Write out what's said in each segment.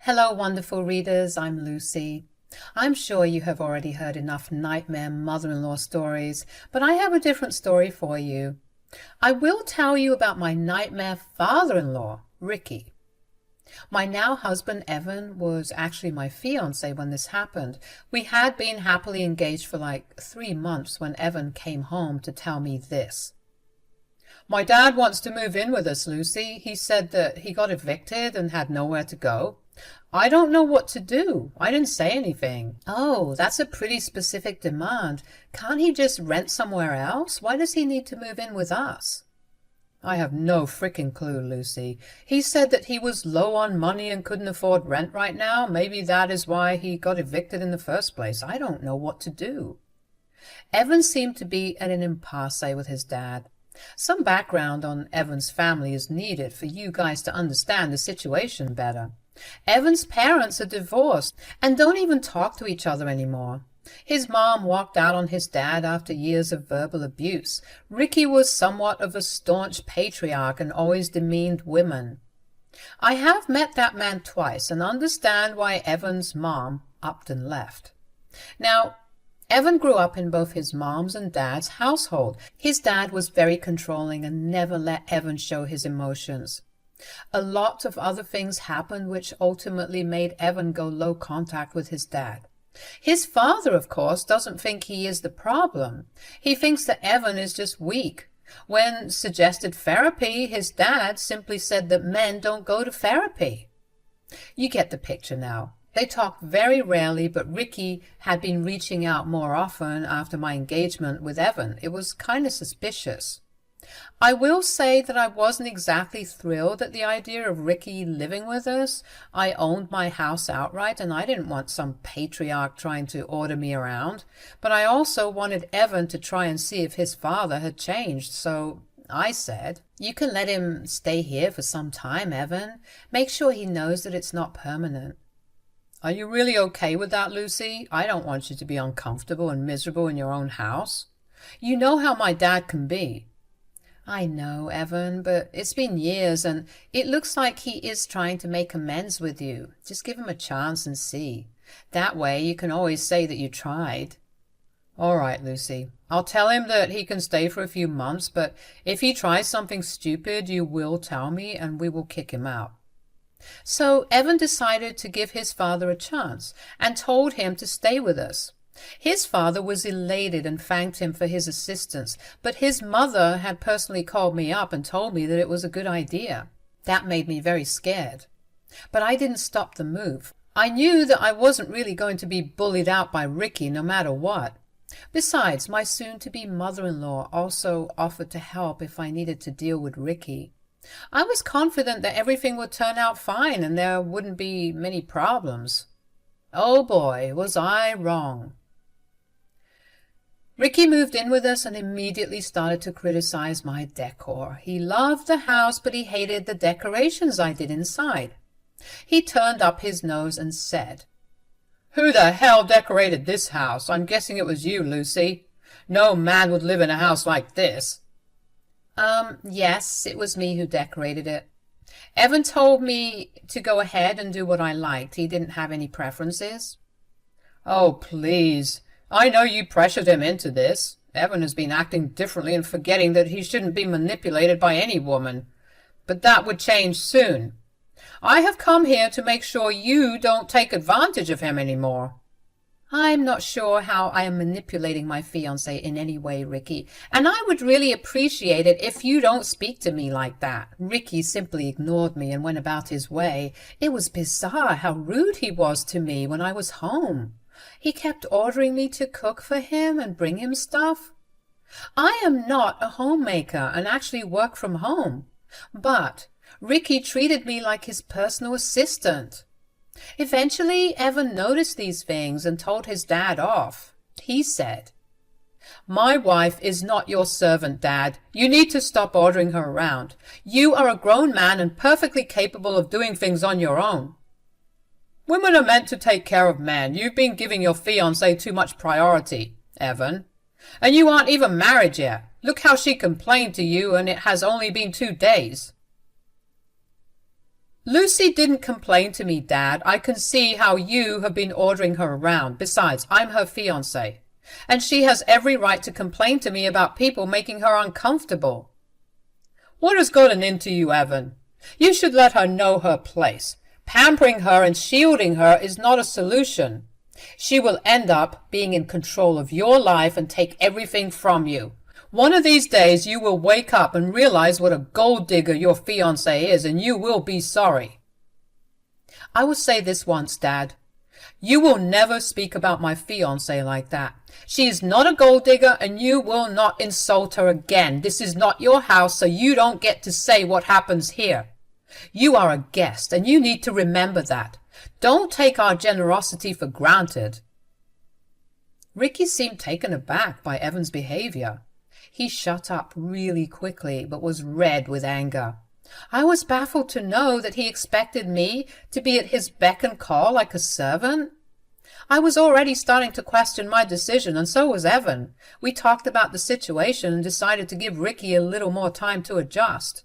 Hello, wonderful readers. I'm Lucy. I'm sure you have already heard enough nightmare mother-in-law stories, but I have a different story for you. I will tell you about my nightmare father-in-law, Ricky. My now husband, Evan, was actually my fiancé when this happened. We had been happily engaged for like 3 months when Evan came home to tell me this. My dad wants to move in with us, Lucy. He said that he got evicted and had nowhere to go. I don't know what to do. I didn't say anything. Oh, that's a pretty specific demand. Can't he just rent somewhere else? Why does he need to move in with us? I have no frickin' clue, Lucy. He said that he was low on money and couldn't afford rent right now. Maybe that is why he got evicted in the first place. I don't know what to do. Evan seemed to be at an impasse with his dad. Some background on Evan's family is needed for you guys to understand the situation better. Evan's parents are divorced and don't even talk to each other anymore. His mom walked out on his dad after years of verbal abuse. Ricky was somewhat of a staunch patriarch and always demeaned women. I have met that man twice and understand why Evan's mom upped and left. Now, Evan grew up in both his mom's and dad's household. His dad was very controlling and never let Evan show his emotions. A lot of other things happened which ultimately made Evan go low contact with his dad. His father, of course, doesn't think he is the problem. He thinks that Evan is just weak. When suggested therapy, his dad simply said that men don't go to therapy. You get the picture now. They talked very rarely, but Ricky had been reaching out more often after my engagement with Evan. It was kind of suspicious. I will say that I wasn't exactly thrilled at the idea of Ricky living with us. I owned my house outright, and I didn't want some patriarch trying to order me around. But I also wanted Evan to try and see if his father had changed, so I said, "You can let him stay here for some time, Evan. Make sure he knows that it's not permanent." Are you really okay with that, Lucy? I don't want you to be uncomfortable and miserable in your own house. You know how my dad can be. I know, Evan, but it's been years and it looks like he is trying to make amends with you. Just give him a chance and see. That way you can always say that you tried. All right, Lucy. I'll tell him that he can stay for a few months, but if he tries something stupid, you will tell me and we will kick him out. So Evan decided to give his father a chance and told him to stay with us. His father was elated and thanked him for his assistance, but his mother had personally called me up and told me that it was a good idea. That made me very scared. But I didn't stop the move. I knew that I wasn't really going to be bullied out by Ricky no matter what. Besides, my soon-to-be mother-in-law also offered to help if I needed to deal with Ricky. I was confident that everything would turn out fine and there wouldn't be many problems. Oh boy, was I wrong. Ricky moved in with us and immediately started to criticize my decor. He loved the house, but he hated the decorations I did inside. He turned up his nose and said, "Who the hell decorated this house? I'm guessing it was you, Lucy. No man would live in a house like this." Yes, it was me who decorated it. Evan told me to go ahead and do what I liked. He didn't have any preferences. Oh, please. I know you pressured him into this. Evan has been acting differently and forgetting that he shouldn't be manipulated by any woman. But that would change soon. I have come here to make sure you don't take advantage of him anymore. I'm not sure how I am manipulating my fiancé in any way, Ricky, and I would really appreciate it if you don't speak to me like that. Ricky simply ignored me and went about his way. It was bizarre how rude he was to me when I was home. He kept ordering me to cook for him and bring him stuff. I am not a homemaker and actually work from home, but Ricky treated me like his personal assistant. Eventually, Evan noticed these things and told his dad off. He said, "My wife is not your servant, Dad. You need to stop ordering her around. You are a grown man and perfectly capable of doing things on your own. Women are meant to take care of men. You've been giving your fiancée too much priority, Evan. And you aren't even married yet. Look how she complained to you, and it has only been 2 days. Lucy didn't complain to me, Dad. I can see how you have been ordering her around. Besides, I'm her fiancé, and she has every right to complain to me about people making her uncomfortable. What has gotten into you, Evan? You should let her know her place. Pampering her and shielding her is not a solution. She will end up being in control of your life and take everything from you. One of these days you will wake up and realize what a gold digger your fiancé is, and you will be sorry. I will say this once, Dad. You will never speak about my fiancé like that. She is not a gold digger, and you will not insult her again. This is not your house, so you don't get to say what happens here. You are a guest, and you need to remember that. Don't take our generosity for granted. Ricky seemed taken aback by Evan's behavior. He shut up really quickly, but was red with anger. I was baffled to know that he expected me to be at his beck and call like a servant. I was already starting to question my decision, and so was Evan. We talked about the situation and decided to give Ricky a little more time to adjust.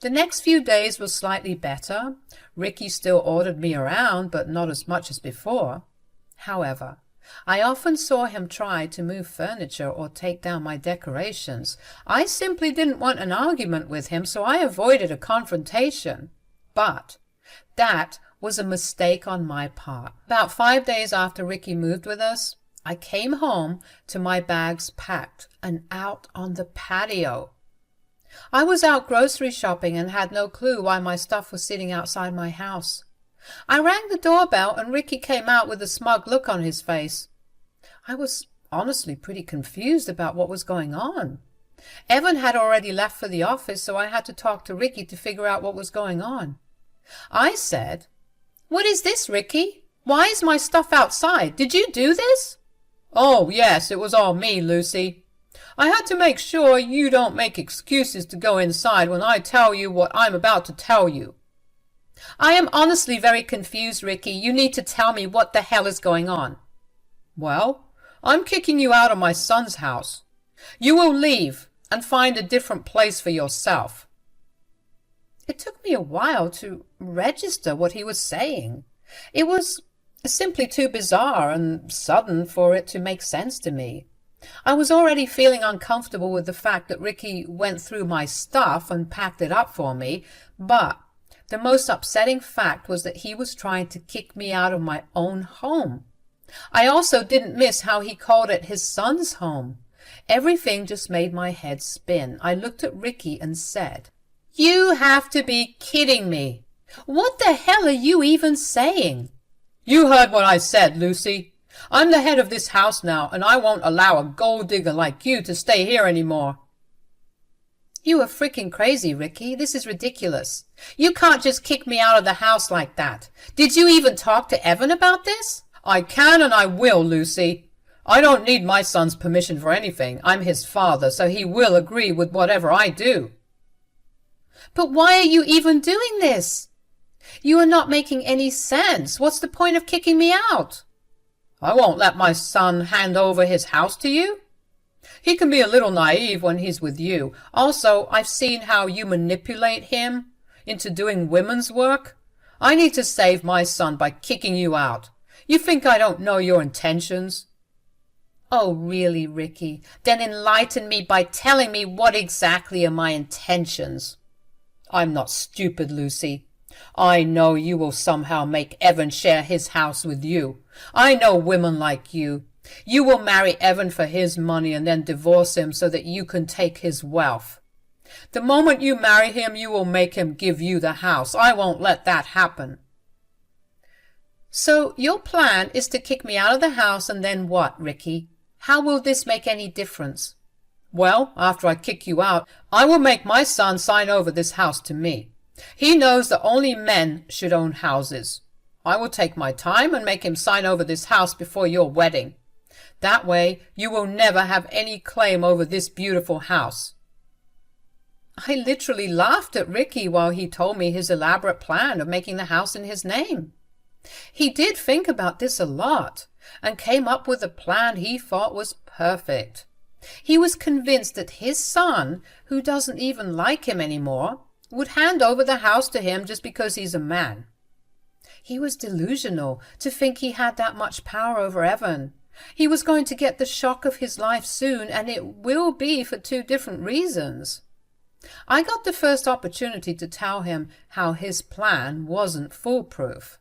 The next few days were slightly better. Ricky still ordered me around, but not as much as before. However, I often saw him try to move furniture or take down my decorations. I simply didn't want an argument with him, so I avoided a confrontation. But that was a mistake on my part. About 5 days after Ricky moved with us, I came home to my bags packed and out on the patio. I was out grocery shopping and had no clue why my stuff was sitting outside my house. I rang the doorbell and Ricky came out with a smug look on his face. I was honestly pretty confused about what was going on. Evan had already left for the office, so I had to talk to Ricky to figure out what was going on. I said, "What is this, Ricky? Why is my stuff outside? Did you do this?" "Oh, yes, it was all me, Lucy. I had to make sure you don't make excuses to go inside when I tell you what I'm about to tell you." "I am honestly very confused, Ricky. You need to tell me what the hell is going on." "Well, I'm kicking you out of my son's house. You will leave and find a different place for yourself." It took me a while to register what he was saying. It was simply too bizarre and sudden for it to make sense to me. I was already feeling uncomfortable with the fact that Ricky went through my stuff and packed it up for me, but the most upsetting fact was that he was trying to kick me out of my own home. I also didn't miss how he called it his son's home. Everything just made my head spin. I looked at Ricky and said, "You have to be kidding me. What the hell are you even saying?" "You heard what I said, Lucy. I'm the head of this house now, and I won't allow a gold digger like you to stay here anymore." "You are freaking crazy, Ricky. This is ridiculous. You can't just kick me out of the house like that. Did you even talk to Evan about this?" "I can and I will, Lucy. I don't need my son's permission for anything. I'm his father, so he will agree with whatever I do." "But why are you even doing this? You are not making any sense. What's the point of kicking me out?" "I won't let my son hand over his house to you. He can be a little naive when he's with you. Also, I've seen how you manipulate him into doing women's work. I need to save my son by kicking you out. You think I don't know your intentions?" "Oh, really, Ricky? Then enlighten me by telling me what exactly are my intentions." "I'm not stupid, Lucy. I know you will somehow make Evan share his house with you. I know women like you. You will marry Evan for his money and then divorce him so that you can take his wealth. The moment you marry him, you will make him give you the house. I won't let that happen." "So your plan is to kick me out of the house and then what, Ricky? How will this make any difference?" "Well, after I kick you out, I will make my son sign over this house to me. He knows that only men should own houses. I will take my time and make him sign over this house before your wedding. That way you will never have any claim over this beautiful house." I literally laughed at Ricky while he told me his elaborate plan of making the house in his name. He did think about this a lot and came up with a plan he thought was perfect. He was convinced that his son, who doesn't even like him anymore, would hand over the house to him just because he's a man. He was delusional to think he had that much power over Evan. He was going to get the shock of his life soon, and it will be for 2 different reasons. I got the first opportunity to tell him how his plan wasn't foolproof.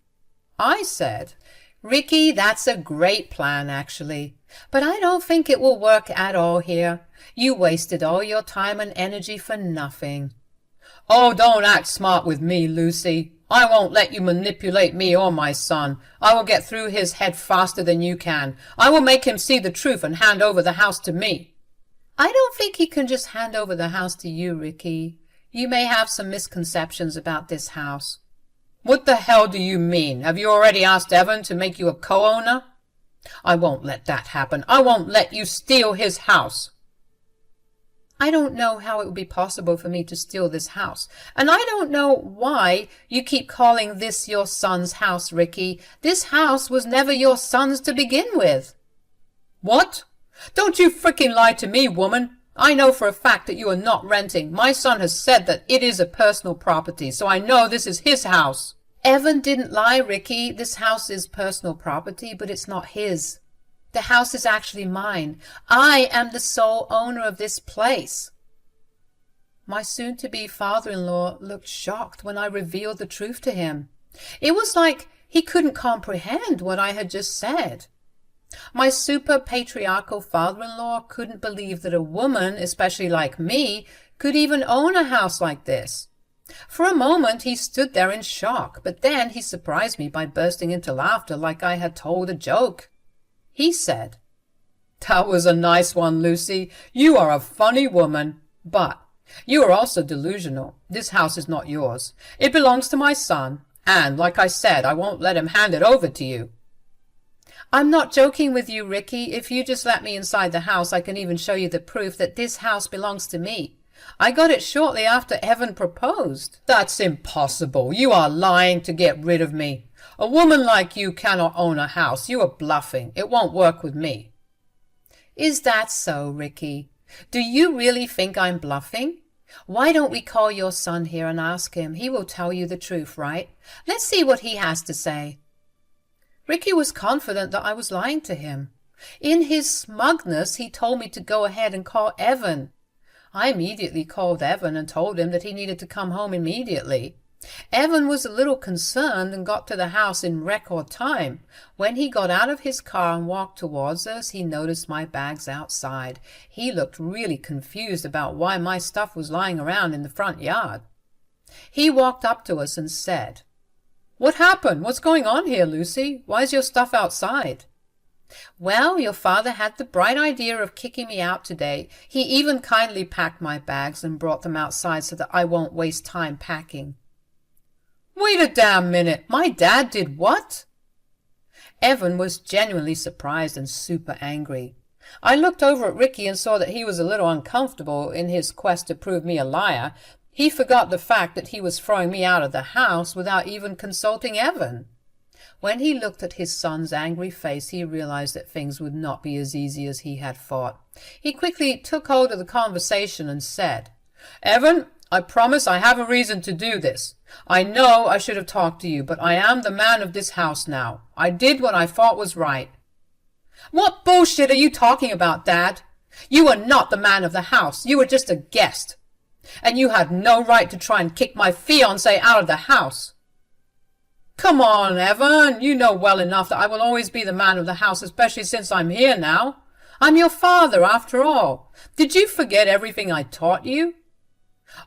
I said, "Ricky, that's a great plan, actually, but I don't think it will work at all here. You wasted all your time and energy for nothing." "Oh, don't act smart with me, Lucy. I won't let you manipulate me or my son. I will get through his head faster than you can. I will make him see the truth and hand over the house to me." "I don't think he can just hand over the house to you, Ricky. You may have some misconceptions about this house." "What the hell do you mean? Have you already asked Evan to make you a co-owner?" "I won't let that happen. I won't let you steal his house." "I don't know how it would be possible for me to steal this house, and I don't know why you keep calling this your son's house, Ricky. This house was never your son's to begin with." "What? Don't you frickin' lie to me, woman. I know for a fact that you are not renting. My son has said that it is a personal property, so I know this is his house." "Evan didn't lie, Ricky. This house is personal property, but it's not his. The house is actually mine. I am the sole owner of this place." My soon-to-be father-in-law looked shocked when I revealed the truth to him. It was like he couldn't comprehend what I had just said. My super-patriarchal father-in-law couldn't believe that a woman, especially like me, could even own a house like this. For a moment he stood there in shock, but then he surprised me by bursting into laughter like I had told a joke. He said, "That was a nice one, Lucy. You are a funny woman. But you are also delusional. This house is not yours. It belongs to my son, and, like I said, I won't let him hand it over to you." "I'm not joking with you, Ricky. If you just let me inside the house, I can even show you the proof that this house belongs to me. I got it shortly after Evan proposed." "That's impossible. You are lying to get rid of me. A woman like you cannot own a house. You are bluffing. It won't work with me." "Is that so, Ricky? Do you really think I'm bluffing? Why don't we call your son here and ask him? He will tell you the truth, right? Let's see what he has to say." Ricky was confident that I was lying to him. In his smugness, he told me to go ahead and call Evan. I immediately called Evan and told him that he needed to come home immediately. Evan was a little concerned and got to the house in record time. When he got out of his car and walked towards us, he noticed my bags outside. He looked really confused about why my stuff was lying around in the front yard. He walked up to us and said, "What happened? What's going on here, Lucy? Why is your stuff outside?" "Well, your father had the bright idea of kicking me out today. He even kindly packed my bags and brought them outside so that I won't waste time packing." "Wait a damn minute. My dad did what?" Evan was genuinely surprised and super angry. I looked over at Ricky and saw that he was a little uncomfortable in his quest to prove me a liar. He forgot the fact that he was throwing me out of the house without even consulting Evan. When he looked at his son's angry face, he realized that things would not be as easy as he had thought. He quickly took hold of the conversation and said, "Evan, I promise I have a reason to do this. I know I should have talked to you, but I am the man of this house now. I did what I thought was right." "What bullshit are you talking about, Dad? You were not the man of the house. You were just a guest. And you had no right to try and kick my fiancé out of the house." "Come on, Evan. You know well enough that I will always be the man of the house, especially since I'm here now. I'm your father, after all. Did you forget everything I taught you?"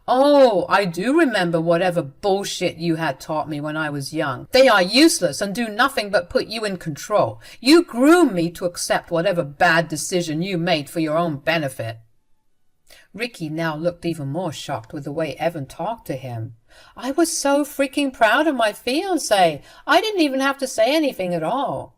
"Oh, I do remember whatever bullshit you had taught me when I was young. They are useless and do nothing but put you in control. You groomed me to accept whatever bad decision you made for your own benefit." Ricky now looked even more shocked with the way Evan talked to him. I was so freaking proud of my fiancé. I didn't even have to say anything at all.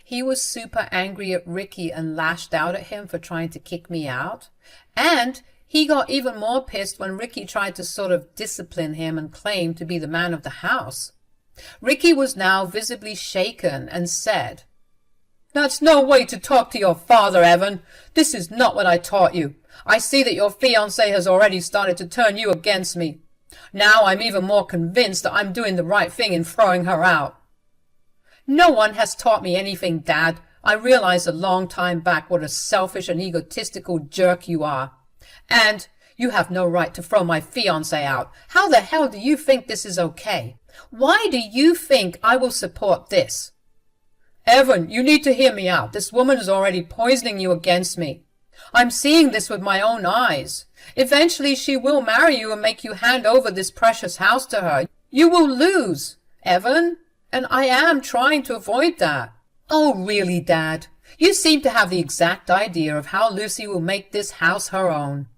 He was super angry at Ricky and lashed out at him for trying to kick me out. And he got even more pissed when Ricky tried to sort of discipline him and claim to be the man of the house. Ricky was now visibly shaken and said, "That's no way to talk to your father, Evan. This is not what I taught you. I see that your fiancé has already started to turn you against me. Now I'm even more convinced that I'm doing the right thing in throwing her out. No one has taught me anything, Dad. I realized a long time back what a selfish and egotistical jerk you are. And you have no right to throw my fiancé out. How the hell do you think this is okay? Why do you think I will support this? Evan, you need to hear me out. This woman is already poisoning you against me. I'm seeing this with my own eyes. Eventually she will marry you and make you hand over this precious house to her. You will lose, Evan, and I am trying to avoid that. Oh, really, Dad? You seem to have the exact idea of how Lucy will make this house her own.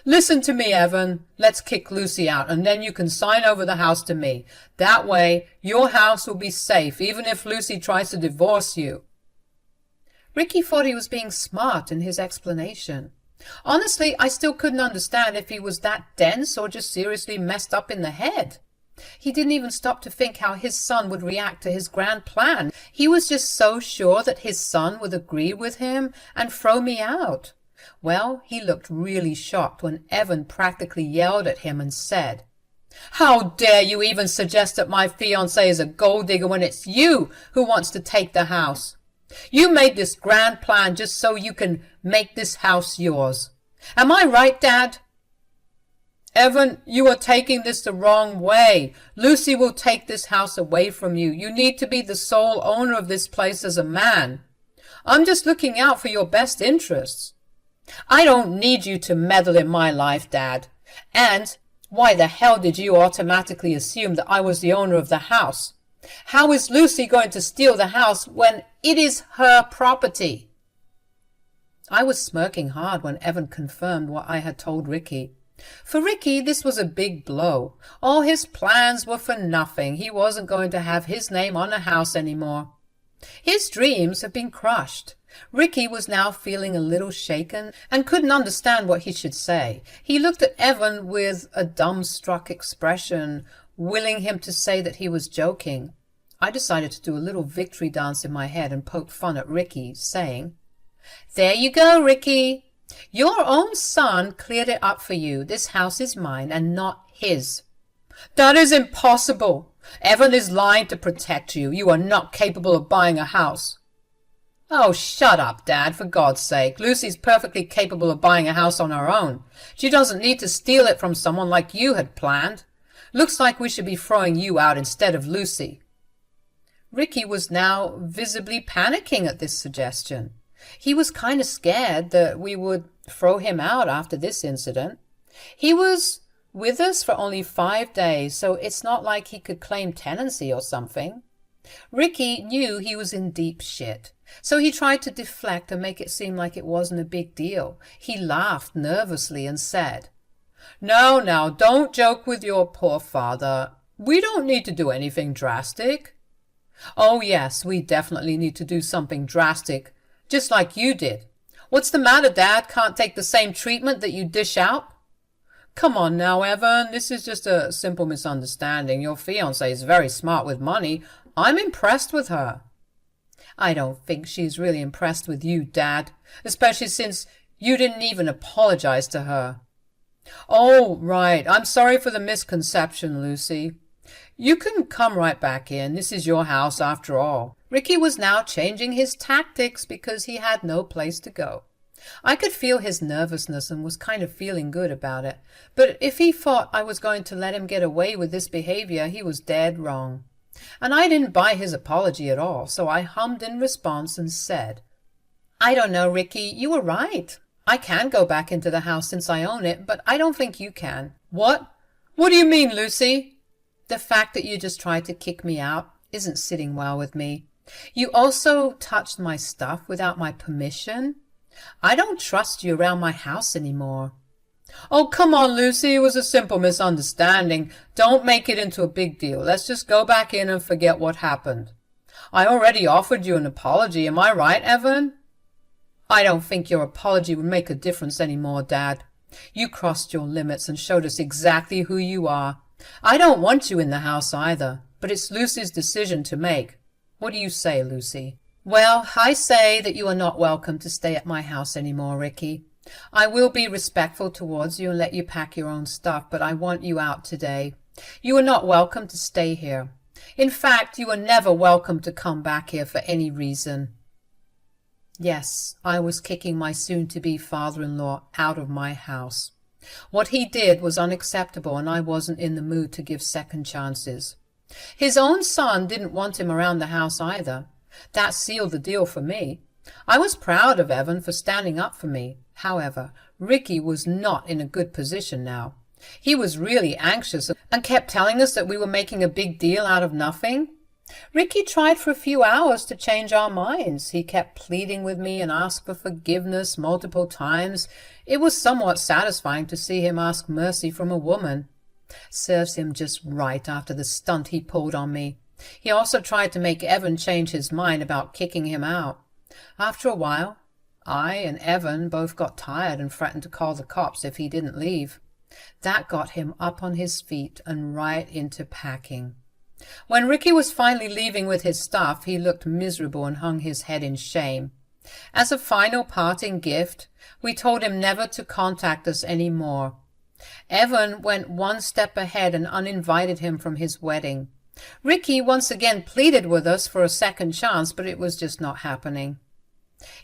Listen to me, Evan. Let's kick Lucy out, and then you can sign over the house to me. That way, your house will be safe, even if Lucy tries to divorce you. Ricky thought he was being smart in his explanation. Honestly, I still couldn't understand if he was that dense or just seriously messed up in the head. He didn't even stop to think how his son would react to his grand plan. He was just so sure that his son would agree with him and throw me out. Well, he looked really shocked when Evan practically yelled at him and said, "How dare you even suggest that my fiancé is a gold digger when it's you who wants to take the house? You made this grand plan just so you can make this house yours. Am I right, Dad?" "Evan, you are taking this the wrong way. Lucy will take this house away from you. You need to be the sole owner of this place as a man. I'm just looking out for your best interests." "I don't need you to meddle in my life, Dad. And why the hell did you automatically assume that I was the owner of the house? How is Lucy going to steal the house when it is her property?" I was smirking hard when Evan confirmed what I had told Ricky. For Ricky, this was a big blow. All his plans were for nothing. He wasn't going to have his name on the house anymore. His dreams had been crushed. Ricky was now feeling a little shaken and couldn't understand what he should say. He looked at Evan with a dumbstruck expression, willing him to say that he was joking. I decided to do a little victory dance in my head and poke fun at Ricky, saying, "There you go, Ricky. Your own son cleared it up for you. This house is mine and not his." "That is impossible. Evan is lying to protect you. You are not capable of buying a house." "Oh, shut up, Dad, for God's sake. Lucy's perfectly capable of buying a house on her own. She doesn't need to steal it from someone like you had planned. Looks like we should be throwing you out instead of Lucy." Ricky was now visibly panicking at this suggestion. He was kind of scared that we would throw him out after this incident. He was with us for only 5 days, so it's not like he could claim tenancy or something. Ricky knew he was in deep shit, so he tried to deflect and make it seem like it wasn't a big deal. He laughed nervously and said, Now, don't joke with your poor father. We don't need to do anything drastic." "Oh yes, we definitely need to do something drastic, just like you did. What's the matter, Dad? Can't take the same treatment that you dish out?" "Come on now, Evan. This is just a simple misunderstanding. Your fiancée is very smart with money. I'm impressed with her." "I don't think she's really impressed with you, Dad, especially since you didn't even apologize to her." "Oh, right. I'm sorry for the misconception, Lucy. You can come right back in. This is your house after all." Ricky was now changing his tactics because he had no place to go. I could feel his nervousness and was kind of feeling good about it. But if he thought I was going to let him get away with this behavior, he was dead wrong. And I didn't buy his apology at all, so I hummed in response and said, "I don't know, Ricky. You were right. I can go back into the house since I own it, but I don't think you can." "What? What do you mean, Lucy?" "The fact that you just tried to kick me out isn't sitting well with me. You also touched my stuff without my permission. I don't trust you around my house anymore." "Oh, come on, Lucy. It was a simple misunderstanding. Don't make it into a big deal. Let's just go back in and forget what happened. I already offered you an apology. Am I right, Evan?" "I don't think your apology would make a difference anymore, Dad. You crossed your limits and showed us exactly who you are. I don't want you in the house either, but it's Lucy's decision to make. What do you say, Lucy?" "Well, I say that you are not welcome to stay at my house anymore, Ricky. I will be respectful towards you and let you pack your own stuff, but I want you out today. You are not welcome to stay here. In fact, you are never welcome to come back here for any reason." Yes, I was kicking my soon-to-be father-in-law out of my house. What he did was unacceptable, and I wasn't in the mood to give second chances. His own son didn't want him around the house either. That sealed the deal for me. I was proud of Evan for standing up for me. However, Ricky was not in a good position now. He was really anxious and kept telling us that we were making a big deal out of nothing. Ricky tried for a few hours to change our minds. He kept pleading with me and asked for forgiveness multiple times. It was somewhat satisfying to see him ask mercy from a woman. Serves him just right after the stunt he pulled on me. He also tried to make Evan change his mind about kicking him out. After a while, I and Evan both got tired and threatened to call the cops if he didn't leave. That got him up on his feet and right into packing. When Ricky was finally leaving with his stuff, he looked miserable and hung his head in shame. As a final parting gift, we told him never to contact us any more. Evan went one step ahead and uninvited him from his wedding. Ricky once again pleaded with us for a second chance, but it was just not happening.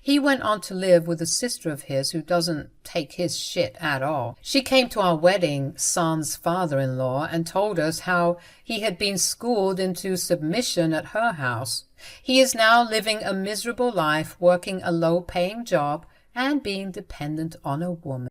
He went on to live with a sister of his who doesn't take his shit at all. She came to our wedding, sans father-in-law, and told us how he had been schooled into submission at her house. He is now living a miserable life, working a low-paying job and being dependent on a woman.